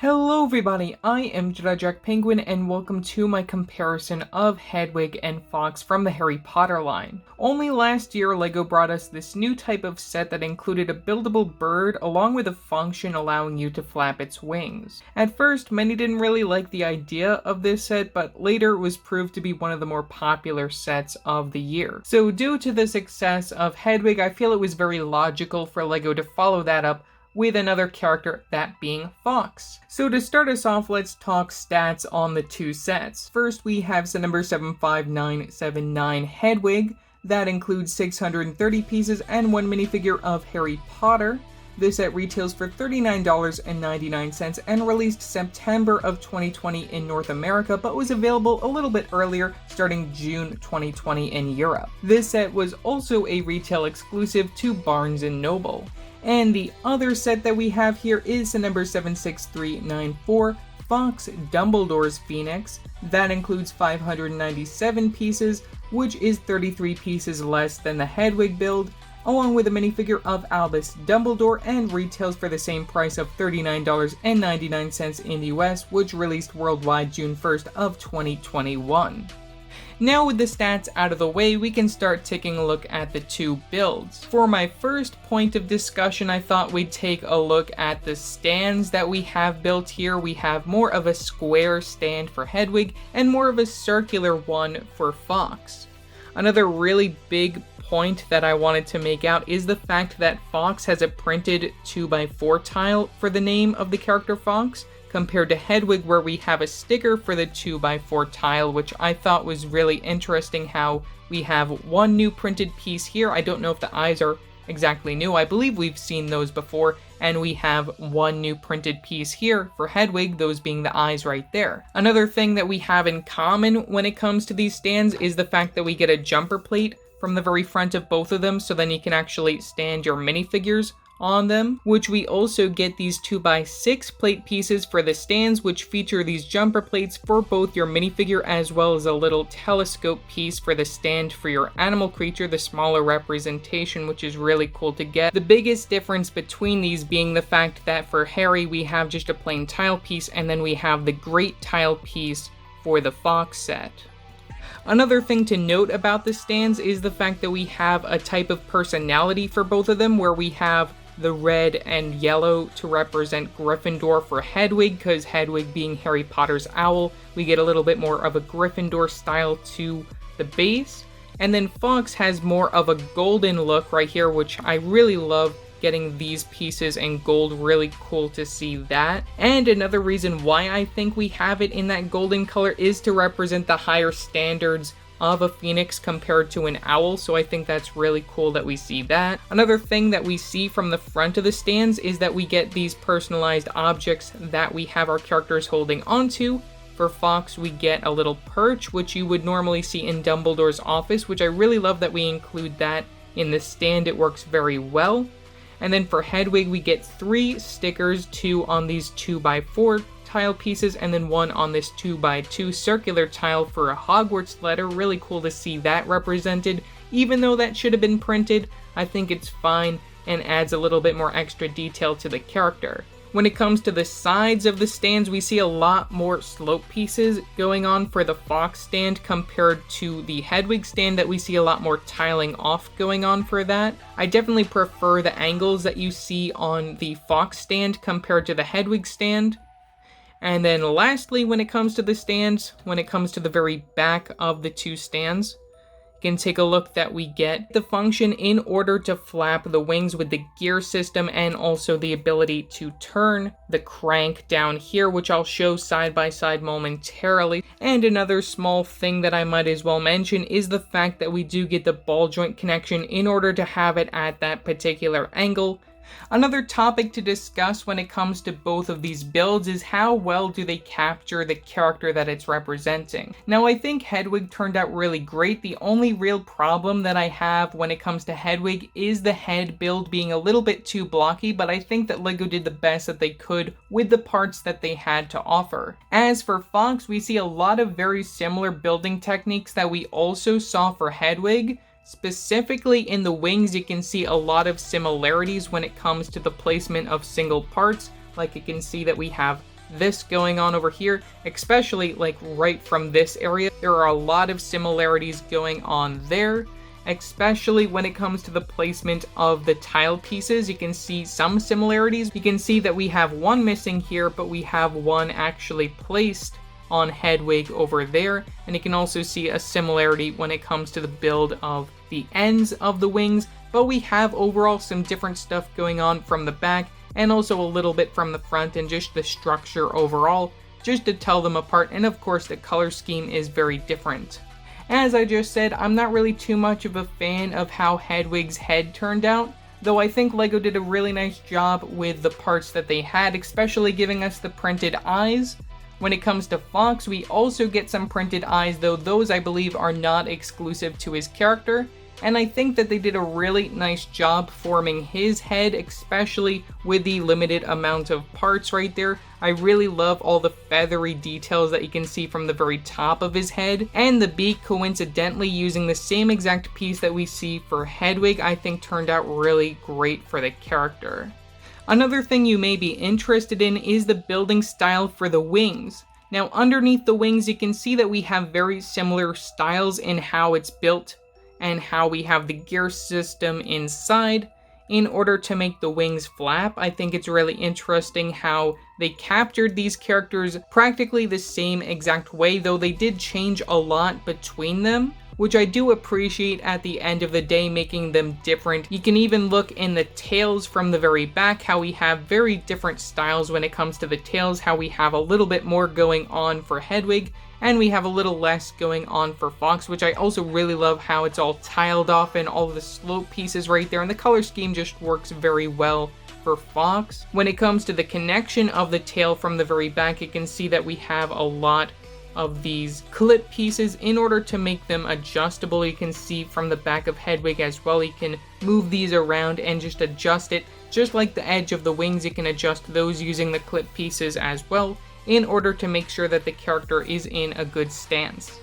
Hello everybody, I am Jedi Jack Penguin and welcome to my comparison of Hedwig and Fawkes from the Harry Potter line. Only last year LEGO brought us this new type of set that included a buildable bird along with a function allowing you to flap its wings. At first, many didn't really like the idea of this set, but later it was proved to be one of the more popular sets of the year. So due to the success of Hedwig, I feel it was very logical for LEGO to follow that up with another character, that being Fawkes. So to start us off, let's talk stats on the two sets. First, we have set number 75979 Hedwig. That includes 630 pieces and one minifigure of Harry Potter. This set retails for $39.99 and released September of 2020 in North America, but was available a little bit earlier, starting June 2020 in Europe. This set was also a retail exclusive to Barnes & Noble. And the other set that we have here is the number 76394, Fawkes Dumbledore's Phoenix. That includes 597 pieces, which is 33 pieces less than the Hedwig build, along with a minifigure of Albus Dumbledore, and retails for the same price of $39.99 in the US, which released worldwide June 1st of 2021. Now with the stats out of the way, we can start taking a look at the two builds. For my first point of discussion, I thought we'd take a look at the stands that we have built here. We have more of a square stand for Hedwig and more of a circular one for Fawkes. Another really big point that I wanted to make out is the fact that Fawkes has a printed 2x4 tile for the name of the character Fawkes, compared to Hedwig where we have a sticker for the 2x4 tile, which I thought was really interesting how we have one new printed piece here. I don't know if the eyes are exactly new. I believe we've seen those before, and we have one new printed piece here for Hedwig, those being the eyes right there. Another thing that we have in common when it comes to these stands is the fact that we get a jumper plate from the very front of both of them, so then you can actually stand your minifigures on them, which we also get these 2x6 plate pieces for the stands, which feature these jumper plates for both your minifigure as well as a little telescope piece for the stand for your animal creature, the smaller representation, which is really cool to get. The biggest difference between these being the fact that for Harry we have just a plain tile piece, and then we have the great tile piece for the Fawkes set. Another thing to note about the stands is the fact that we have a type of personality for both of them, where we have the red and yellow to represent Gryffindor for Hedwig, because Hedwig being Harry Potter's owl, we get a little bit more of a Gryffindor style to the base. And then Fawkes has more of a golden look right here, which I really love getting these pieces in gold. Really cool to see that. And another reason why I think we have it in that golden color is to represent the higher standards of a phoenix compared to an owl, so I think that's really cool that we see that. Another thing that we see from the front of the stands is that we get these personalized objects that we have our characters holding onto. For Fawkes, we get a little perch, which you would normally see in Dumbledore's office, which I really love that we include that in the stand. It works very well. And then for Hedwig, we get 3 stickers, 2 on these 2x4 tile pieces, and then 1 on this 2x2 circular tile for a Hogwarts letter. Really cool to see that represented. Even though that should have been printed, I think it's fine and adds a little bit more extra detail to the character. When it comes to the sides of the stands, we see a lot more slope pieces going on for the Fawkes stand compared to the Hedwig stand, that we see a lot more tiling off going on for that. I definitely prefer the angles that you see on the Fawkes stand compared to the Hedwig stand. And then lastly, when it comes to the stands, when it comes to the very back of the two stands, you can take a look that we get the function in order to flap the wings with the gear system, and also the ability to turn the crank down here, which I'll show side by side momentarily. And another small thing that I might as well mention is the fact that we do get the ball joint connection in order to have it at that particular angle. Another topic to discuss when it comes to both of these builds is how well do they capture the character that it's representing. Now, I think Hedwig turned out really great. The only real problem that I have when it comes to Hedwig is the head build being a little bit too blocky, but I think that LEGO did the best that they could with the parts that they had to offer. As for Fawkes, we see a lot of very similar building techniques that we also saw for Hedwig. Specifically in the wings, you can see a lot of similarities when it comes to the placement of single parts. Like you can see that we have this going on over here, especially like right from this area. There are a lot of similarities going on there, especially when it comes to the placement of the tile pieces. You can see some similarities. You can see that we have one missing here, but we have one actually placed on Hedwig over there, and you can also see a similarity when it comes to the build of the ends of the wings, but we have overall some different stuff going on from the back and also a little bit from the front, and just the structure overall, just to tell them apart. And of course the color scheme is very different. As I just said, I'm not really too much of a fan of how Hedwig's head turned out, though I think LEGO did a really nice job with the parts that they had, especially giving us the printed eyes. When it comes to Fawkes, we also get some printed eyes, though those I believe are not exclusive to his character, and I think that they did a really nice job forming his head, especially with the limited amount of parts right there. I really love all the feathery details that you can see from the very top of his head, and the beak, coincidentally using the same exact piece that we see for Hedwig, I think turned out really great for the character. Another thing you may be interested in is the building style for the wings. Now underneath the wings you can see that we have very similar styles in how it's built and how we have the gear system inside in order to make the wings flap. I think it's really interesting how they captured these characters practically the same exact way, though they did change a lot between them, which I do appreciate at the end of the day, making them different. You can even look in the tails from the very back, how we have very different styles when it comes to the tails, how we have a little bit more going on for Hedwig, and we have a little less going on for Fawkes, which I also really love how it's all tiled off and all the slope pieces right there, and the color scheme just works very well for Fawkes. When it comes to the connection of the tail from the very back, you can see that we have a lot of these clip pieces in order to make them adjustable. You can see from the back of Hedwig as well, you can move these around and just adjust it. Just like the edge of the wings, you can adjust those using the clip pieces as well in order to make sure that the character is in a good stance.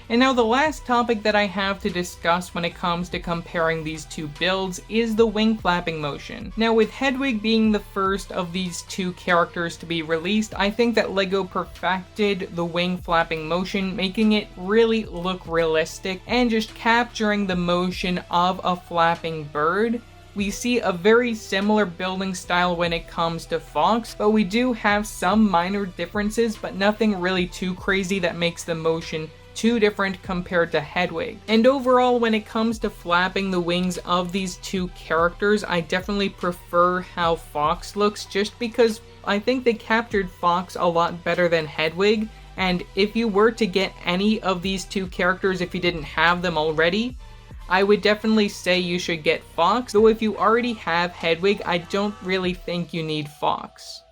And now the last topic that I have to discuss when it comes to comparing these two builds is the wing flapping motion. Now with Hedwig being the first of these two characters to be released, I think that LEGO perfected the wing flapping motion, making it really look realistic and just capturing the motion of a flapping bird. We see a very similar building style when it comes to Fawkes, but we do have some minor differences, but nothing really too crazy that makes the motion too different compared to Hedwig. And overall, when it comes to flapping the wings of these two characters, I definitely prefer how Fawkes looks, just because I think they captured Fawkes a lot better than Hedwig. And if you were to get any of these two characters, if you didn't have them already, I would definitely say you should get Fawkes, though if you already have Hedwig, I don't really think you need Fawkes.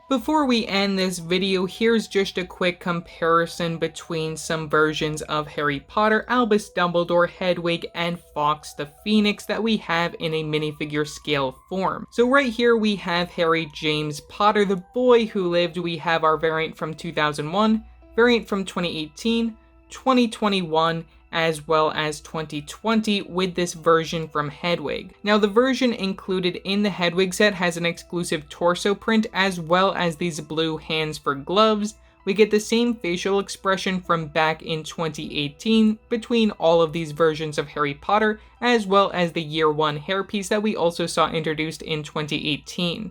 Before we end this video, here's just a quick comparison between some versions of Harry Potter, Albus Dumbledore, Hedwig, and Fawkes the Phoenix that we have in a minifigure scale form. So right here we have Harry James Potter, the boy who lived. We have our variant from 2001, variant from 2018, 2021, as well as 2020 with this version from Hedwig. Now the version included in the Hedwig set has an exclusive torso print as well as these blue hands for gloves. We get the same facial expression from back in 2018 between all of these versions of Harry Potter, as well as the year 1 hairpiece that we also saw introduced in 2018.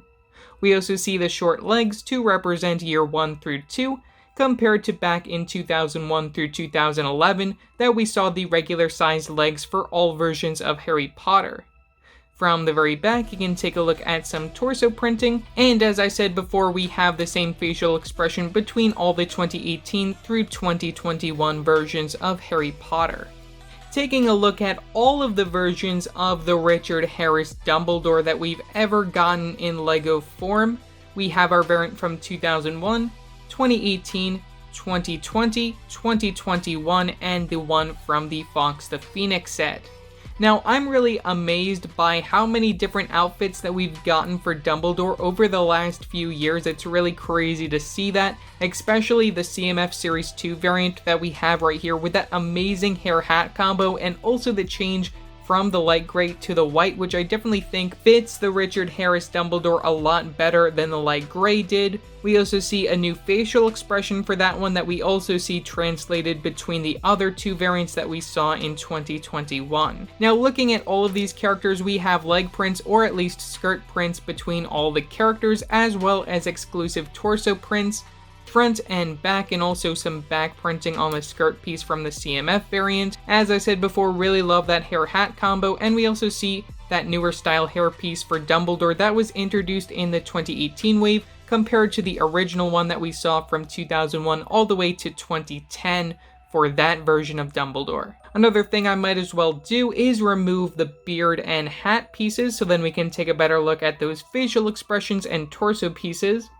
We also see the short legs to represent year 1 through 2, compared to back in 2001 through 2011 that we saw the regular sized legs for all versions of Harry Potter. From the very back you can take a look at some torso printing, and as I said before, we have the same facial expression between all the 2018 through 2021 versions of Harry Potter. Taking a look at all of the versions of the Richard Harris Dumbledore that we've ever gotten in LEGO form, we have our variant from 2001, 2018, 2020, 2021, and the one from the Fawkes the Phoenix set. Now, I'm really amazed by how many different outfits that we've gotten for Dumbledore over the last few years. It's really crazy to see that, especially the CMF Series 2 variant that we have right here with that amazing hair hat combo, and also the change from the light gray to the white, which I definitely think fits the Richard Harris Dumbledore a lot better than the light gray did. We also see a new facial expression for that one that we also see translated between the other two variants that we saw in 2021. Now, looking at all of these characters, we have leg prints or at least skirt prints between all the characters, as well as exclusive torso prints, front and back, and also some back printing on the skirt piece from the CMF variant. As I said before, really love that hair hat combo, and we also see that newer style hair piece for Dumbledore that was introduced in the 2018 wave compared to the original one that we saw from 2001 all the way to 2010 for that version of Dumbledore. Another thing I might as well do is remove the beard and hat pieces so then we can take a better look at those facial expressions and torso pieces.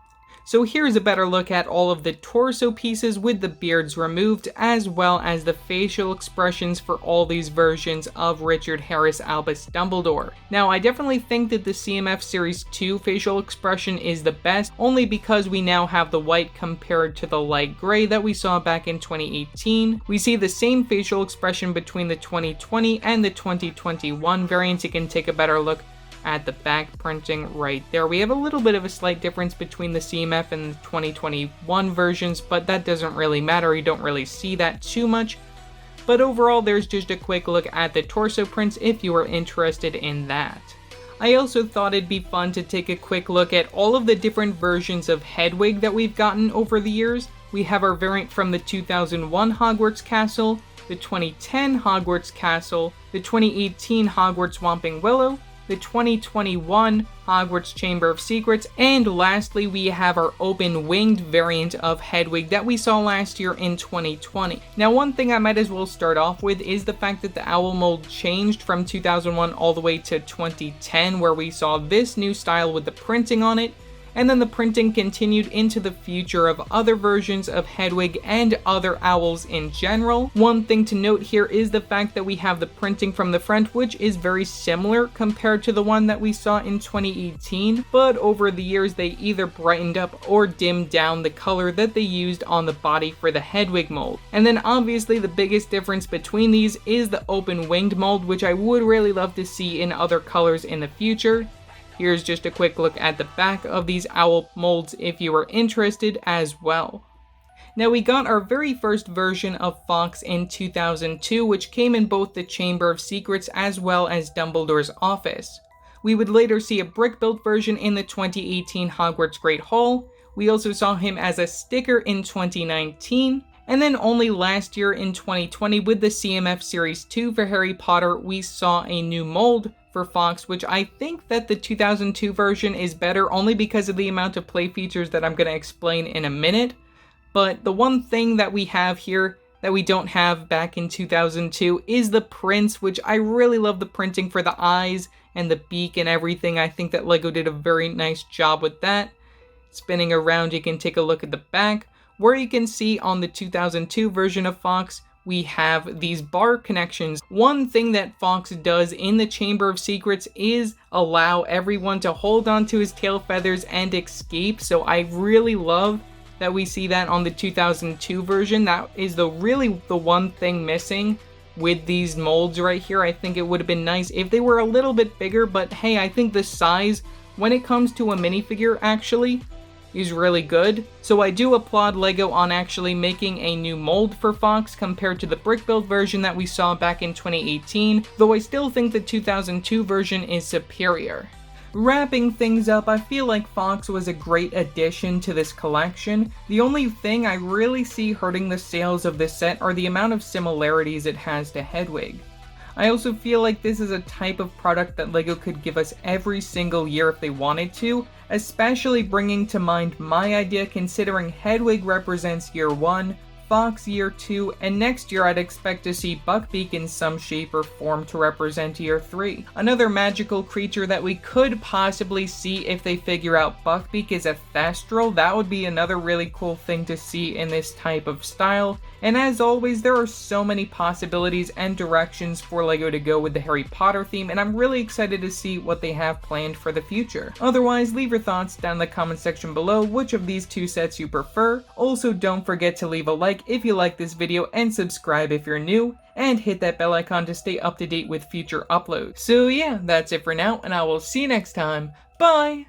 So here's a better look at all of the torso pieces with the beards removed, as well as the facial expressions for all these versions of Richard Harris Albus Dumbledore. Now, I definitely think that the CMF Series 2 facial expression is the best, only because we now have the white compared to the light gray that we saw back in 2018. We see the same facial expression between the 2020 and the 2021 variants. You can take a better look at the back printing right there. We have a little bit of a slight difference between the CMF and the 2021 versions, but that doesn't really matter. You don't really see that too much. But overall, there's just a quick look at the torso prints if you are interested in that. I also thought it'd be fun to take a quick look at all of the different versions of Hedwig that we've gotten over the years. We have our variant from the 2001 Hogwarts Castle, the 2010 Hogwarts Castle, the 2018 Hogwarts Whomping Willow, the 2021 Hogwarts Chamber of Secrets, and lastly we have our open-winged variant of Hedwig that we saw last year in 2020. Now, one thing I might as well start off with is the fact that the owl mold changed from 2001 all the way to 2010, where we saw this new style with the printing on it, and then the printing continued into the future of other versions of Hedwig and other owls in general. One thing to note here is the fact that we have the printing from the front, which is very similar compared to the one that we saw in 2018, but over the years they either brightened up or dimmed down the color that they used on the body for the Hedwig mold. And then obviously the biggest difference between these is the open-winged mold, which I would really love to see in other colors in the future. Here's just a quick look at the back of these owl molds if you are interested as well. Now, we got our very first version of Fawkes in 2002, which came in both the Chamber of Secrets as well as Dumbledore's office. We would later see a brick-built version in the 2018 Hogwarts Great Hall. We also saw him as a sticker in 2019. And then only last year in 2020 with the CMF Series 2 for Harry Potter, we saw a new mold for Fawkes, which I think that the 2002 version is better only because of the amount of play features that I'm going to explain in a minute. But the one thing that we have here that we don't have back in 2002 is the prints, which I really love the printing for the eyes and the beak and everything. I think that LEGO did a very nice job with that. Spinning around, you can take a look at the back, where you can see on the 2002 version of Fawkes, we have these bar connections. One thing that Fawkes does in the Chamber of Secrets is allow everyone to hold on to his tail feathers and escape, so I really love that we see that on the 2002 version. That is really the one thing missing with these molds right here. I think it would have been nice if they were a little bit bigger, but hey, I think the size, when it comes to a minifigure, actually is really good. So I do applaud LEGO on actually making a new mold for Fawkes compared to the brick-built version that we saw back in 2018, though I still think the 2002 version is superior. Wrapping things up, I feel like Fawkes was a great addition to this collection. The only thing I really see hurting the sales of this set are the amount of similarities it has to Hedwig. I also feel like this is a type of product that LEGO could give us every single year if they wanted to, especially bringing to mind my idea considering Hedwig represents year 1, Fawkes year 2, and next year I'd expect to see Buckbeak in some shape or form to represent year 3. Another magical creature that we could possibly see if they figure out Buckbeak is a Thestral. That would be another really cool thing to see in this type of style. And as always, there are so many possibilities and directions for LEGO to go with the Harry Potter theme, and I'm really excited to see what they have planned for the future. Otherwise, leave your thoughts down in the comment section below which of these two sets you prefer. Also, don't forget to leave a like like if you like this video and subscribe if you're new, and hit that bell icon to stay up to date with future uploads. So yeah, that's it for now, and I will see you next time. Bye!